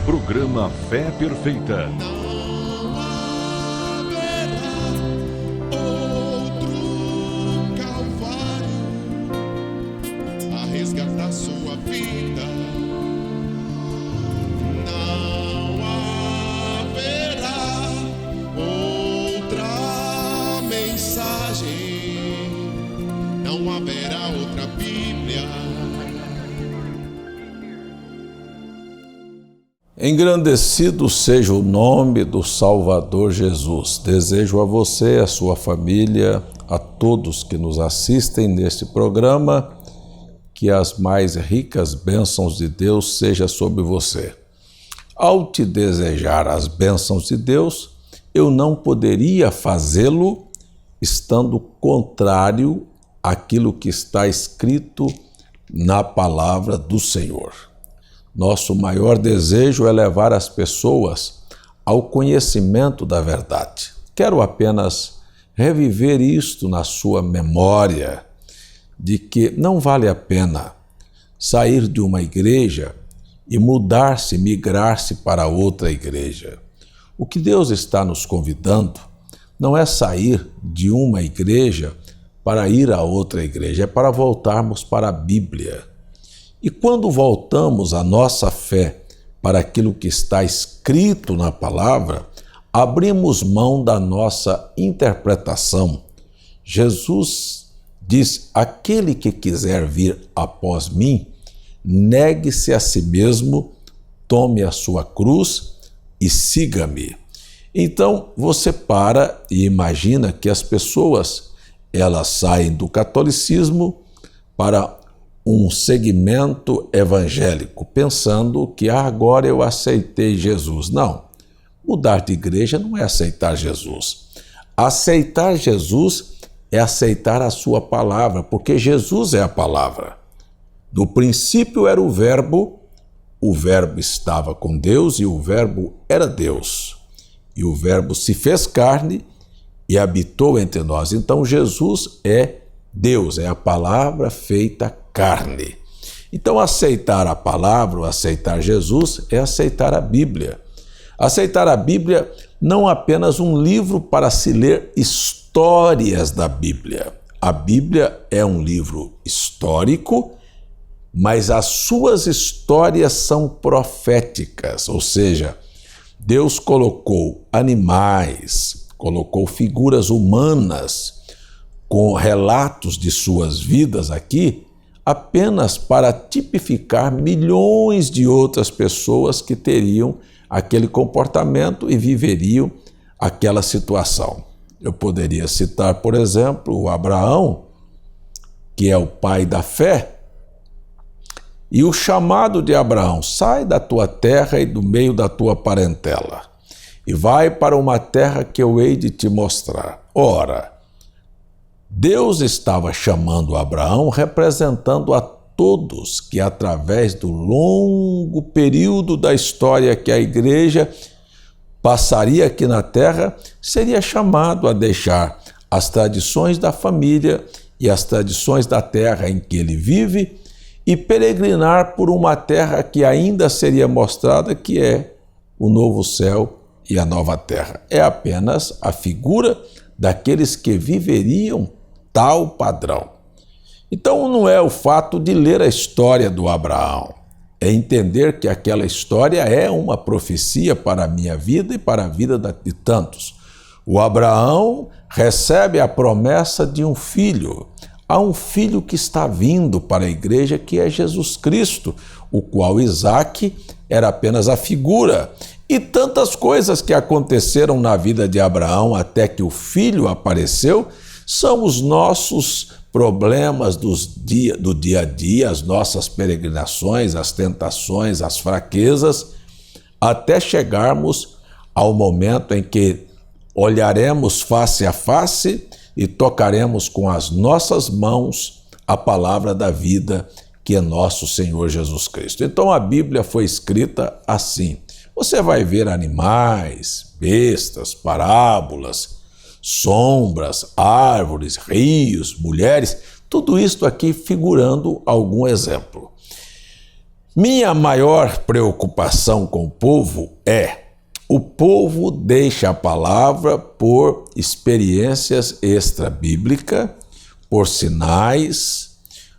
Programa Fé Perfeita. Não haverá outro Calvário a resgatar sua vida. Não haverá outra mensagem, não haverá outra Bíblia. Engrandecido seja o nome do Salvador Jesus. Desejo a você, a sua família, a todos que nos assistem neste programa, que as mais ricas bênçãos de Deus sejam sobre você. Ao te desejar as bênçãos de Deus, eu não poderia fazê-lo estando contrário àquilo que está escrito na palavra do Senhor. Nosso maior desejo é levar as pessoas ao conhecimento da verdade. Quero apenas reviver isto na sua memória, de que não vale a pena sair de uma igreja e mudar-se, migrar-se para outra igreja. O que Deus está nos convidando não é sair de uma igreja para ir a outra igreja, é para voltarmos para a Bíblia. E quando voltamos a nossa fé para aquilo que está escrito na palavra, abrimos mão da nossa interpretação. Jesus diz: aquele que quiser vir após mim, negue-se a si mesmo, tome a sua cruz e siga-me. Então você para e imagina que as pessoas, elas saem do catolicismo para um segmento evangélico, pensando que agora eu aceitei Jesus. Não, mudar de igreja não é aceitar Jesus. Aceitar Jesus é aceitar a sua palavra, porque Jesus é a palavra. No princípio era o Verbo estava com Deus e o Verbo era Deus. E o Verbo se fez carne e habitou entre nós. Então Jesus é Deus, é a palavra feita carne. Então aceitar a palavra, aceitar Jesus, é aceitar a Bíblia. Aceitar a Bíblia não apenas um livro para se ler histórias da Bíblia. A Bíblia é um livro histórico, mas as suas histórias são proféticas, ou seja, Deus colocou animais, colocou figuras humanas com relatos de suas vidas aqui, apenas para tipificar milhões de outras pessoas que teriam aquele comportamento e viveriam aquela situação. Eu poderia citar, por exemplo, o Abraão, que é o pai da fé, e o chamado de Abraão: sai da tua terra e do meio da tua parentela, e vai para uma terra que eu hei de te mostrar. Ora, Deus estava chamando Abraão, representando a todos que, através do longo período da história que a igreja passaria aqui na terra, seria chamado a deixar as tradições da família e as tradições da terra em que ele vive e peregrinar por uma terra que ainda seria mostrada, que é o novo céu e a nova terra. É apenas a figura daqueles que viveriam tal padrão. Então não é o fato de ler a história do Abraão, é entender que aquela história é uma profecia para a minha vida e para a vida de tantos. O Abraão recebe a promessa de um filho. Há um filho que está vindo para a igreja, que é Jesus Cristo, o qual Isaque era apenas a figura. E tantas coisas que aconteceram na vida de Abraão até que o filho apareceu, são os nossos problemas do dia a dia, as nossas peregrinações, as tentações, as fraquezas, até chegarmos ao momento em que olharemos face a face e tocaremos com as nossas mãos a palavra da vida, que é nosso Senhor Jesus Cristo. Então a Bíblia foi escrita assim. Você vai ver animais, bestas, parábolas, sombras, árvores, rios, mulheres, tudo isto aqui figurando algum exemplo. Minha maior preocupação com o povo deixa a palavra por experiências extra-bíblicas, por sinais,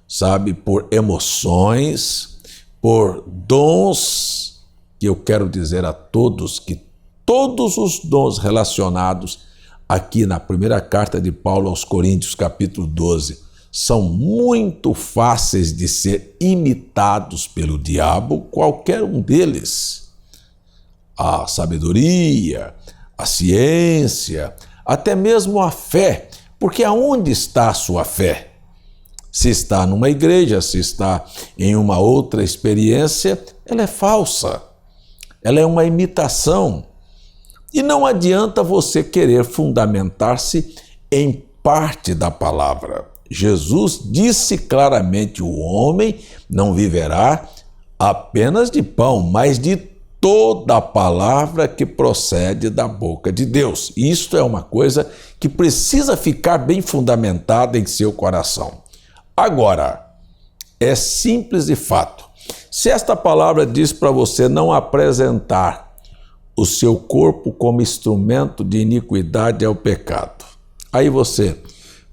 sabe, por emoções, por dons, que eu quero dizer a todos que todos os dons relacionados aqui na primeira carta de Paulo aos Coríntios, capítulo 12, são muito fáceis de ser imitados pelo diabo, qualquer um deles. A sabedoria, a ciência, até mesmo a fé, porque aonde está a sua fé? Se está numa igreja, se está em uma outra experiência, ela é falsa, ela é uma imitação. E não adianta você querer fundamentar-se em parte da palavra. Jesus disse claramente: o homem não viverá apenas de pão, mas de toda a palavra que procede da boca de Deus. Isto é uma coisa que precisa ficar bem fundamentada em seu coração. Agora, é simples e fato. Se esta palavra diz para você não apresentar o seu corpo como instrumento de iniquidade ao pecado, aí você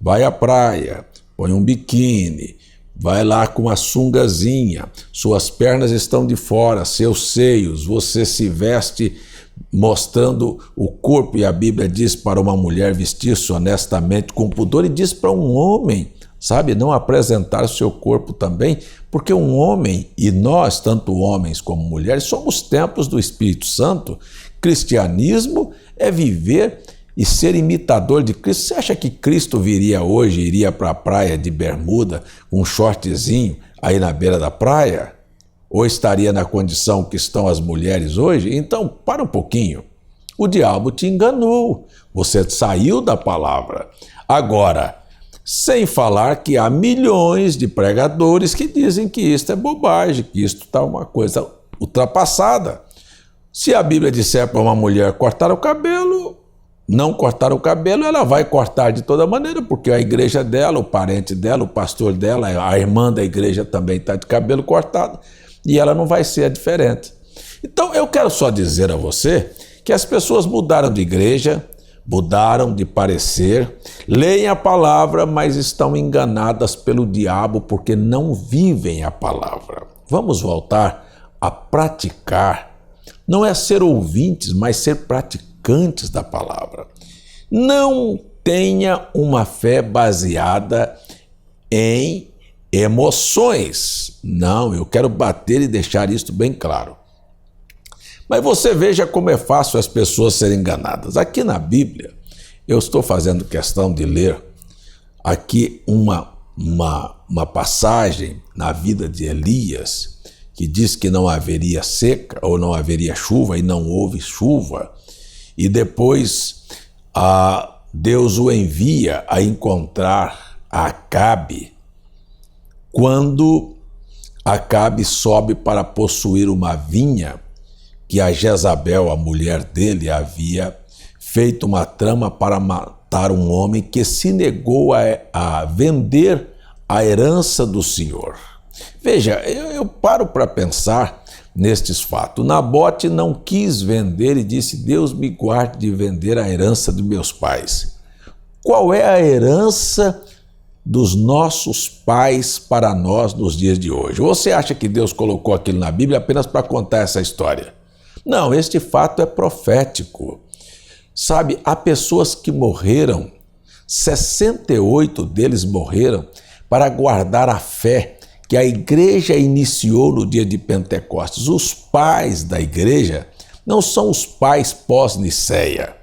vai à praia, põe um biquíni, vai lá com uma sungazinha, suas pernas estão de fora, seus seios, você se veste mostrando o corpo, e a Bíblia diz para uma mulher vestir-se honestamente com pudor, e diz para um homem, sabe, não apresentar o seu corpo também, porque um homem, e nós, tanto homens como mulheres, somos templos do Espírito Santo. Cristianismo é viver e ser imitador de Cristo. Você acha que Cristo viria hoje, iria para a praia de bermuda, com um shortzinho aí na beira da praia? Ou estaria na condição que estão as mulheres hoje? Então, para um pouquinho. O diabo te enganou. Você saiu da palavra. Agora, sem falar que há milhões de pregadores que dizem que isto é bobagem, que isto está uma coisa ultrapassada. Se a Bíblia disser para uma mulher cortar o cabelo, não cortar o cabelo, ela vai cortar de toda maneira, porque a igreja dela, o parente dela, o pastor dela, a irmã da igreja também está de cabelo cortado, e ela não vai ser diferente. Então eu quero só dizer a você que as pessoas mudaram de igreja, mudaram de parecer, leem a palavra, mas estão enganadas pelo diabo porque não vivem a palavra. Vamos voltar a praticar, não é ser ouvintes, mas ser praticantes da palavra. Não tenha uma fé baseada em emoções. Não, eu quero bater e deixar isto bem claro. Mas você veja como é fácil as pessoas serem enganadas. Aqui na Bíblia, eu estou fazendo questão de ler aqui uma passagem na vida de Elias, que diz que não haveria seca ou não haveria chuva, e não houve chuva. E depois Deus o envia a encontrar Acabe, quando Acabe sobe para possuir uma vinha que a Jezabel, a mulher dele, havia feito uma trama para matar um homem que se negou a vender a herança do Senhor. Veja, eu paro para pensar nestes fatos. Nabote não quis vender e disse: Deus me guarde de vender a herança de meus pais. Qual é a herança dos nossos pais para nós nos dias de hoje? Ou você acha que Deus colocou aquilo na Bíblia apenas para contar essa história? Não, este fato é profético. Sabe, há pessoas que morreram, 68 deles morreram para guardar a fé que a igreja iniciou no dia de Pentecostes. Os pais da igreja não são os pais pós-Niceia.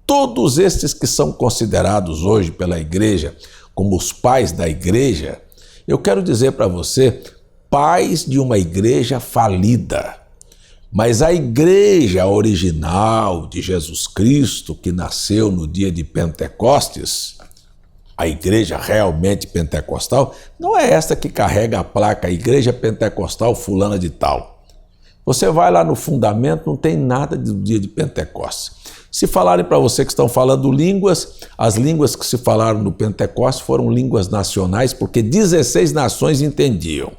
Todos estes que são considerados hoje pela igreja como os pais da igreja, eu quero dizer para você, pais de uma igreja falida. Mas a igreja original de Jesus Cristo, que nasceu no dia de Pentecostes, a igreja realmente pentecostal, não é esta que carrega a placa Igreja Pentecostal fulana de tal. Você vai lá no fundamento, não tem nada do dia de Pentecostes. Se falarem para você que estão falando línguas, as línguas que se falaram no Pentecostes foram línguas nacionais, porque 16 nações entendiam.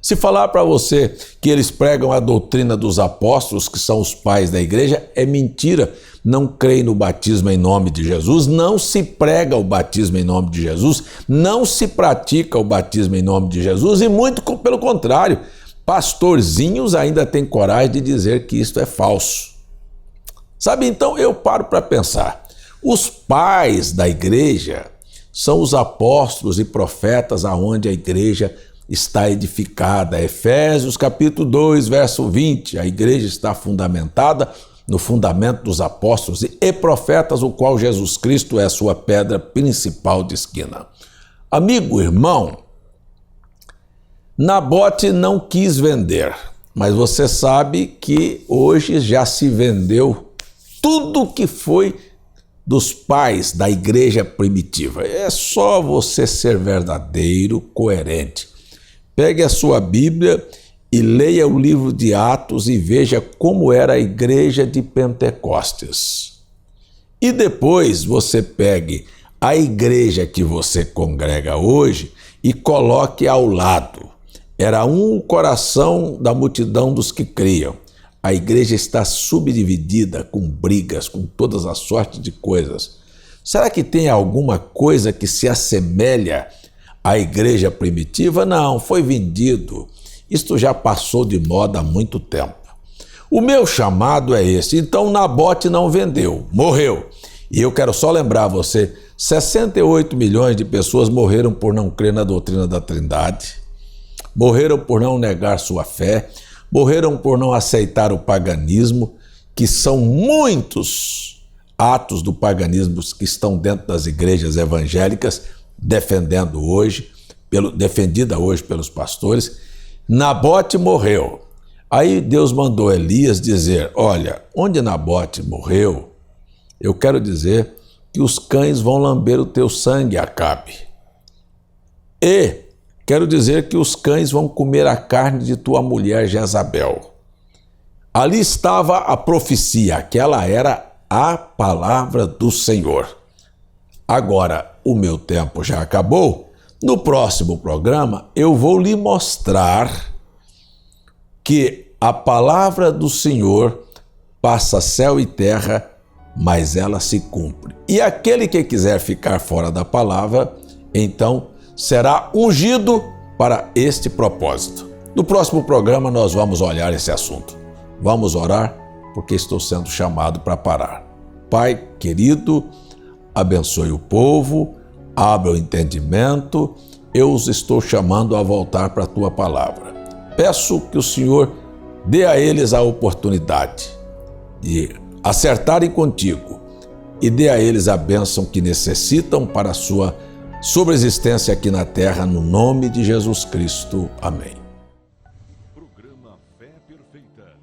Se falar para você que eles pregam a doutrina dos apóstolos, que são os pais da igreja, é mentira. Não creem no batismo em nome de Jesus, não se prega o batismo em nome de Jesus, não se pratica o batismo em nome de Jesus e muito pelo contrário, pastorzinhos ainda têm coragem de dizer que isto é falso. Sabe, então eu paro para pensar. Os pais da igreja são os apóstolos e profetas aonde a igreja está edificada. Efésios capítulo 2, verso 20. A igreja está fundamentada no fundamento dos apóstolos e profetas, o qual Jesus Cristo é a sua pedra principal de esquina. Amigo, irmão, Nabote não quis vender, mas você sabe que hoje já se vendeu tudo que foi dos pais da igreja primitiva. É só você ser verdadeiro, coerente. Pegue a sua Bíblia e leia o livro de Atos e veja como era a igreja de Pentecostes. E depois você pegue a igreja que você congrega hoje e coloque ao lado. Era um coração da multidão dos que criam. A igreja está subdividida, com brigas, com todas as sortes de coisas. Será que tem alguma coisa que se assemelha à igreja primitiva? Não, foi vendido. Isto já passou de moda há muito tempo. O meu chamado é esse. Então Nabote não vendeu, morreu. E eu quero só lembrar você, 68 milhões de pessoas morreram por não crer na doutrina da Trindade, morreram por não negar sua fé, morreram por não aceitar o paganismo, que são muitos atos do paganismo que estão dentro das igrejas evangélicas, defendida hoje pelos pastores. Nabote morreu. Aí Deus mandou Elias dizer, olha, onde Nabote morreu, eu quero dizer que os cães vão lamber o teu sangue, Acabe. E quero dizer que os cães vão comer a carne de tua mulher Jezabel. Ali estava a profecia, aquela era a palavra do Senhor. Agora, o meu tempo já acabou. No próximo programa, eu vou lhe mostrar que a palavra do Senhor passa céu e terra, mas ela se cumpre. E aquele que quiser ficar fora da palavra, então será ungido para este propósito. No próximo programa nós vamos olhar esse assunto. Vamos orar, porque estou sendo chamado para parar. Pai querido, abençoe o povo, abra o entendimento, eu os estou chamando a voltar para a tua palavra. Peço que o Senhor dê a eles a oportunidade de acertarem contigo e dê a eles a bênção que necessitam para a sua sobreexistência aqui na terra, no nome de Jesus Cristo. Amém. Programa Fé Perfeita.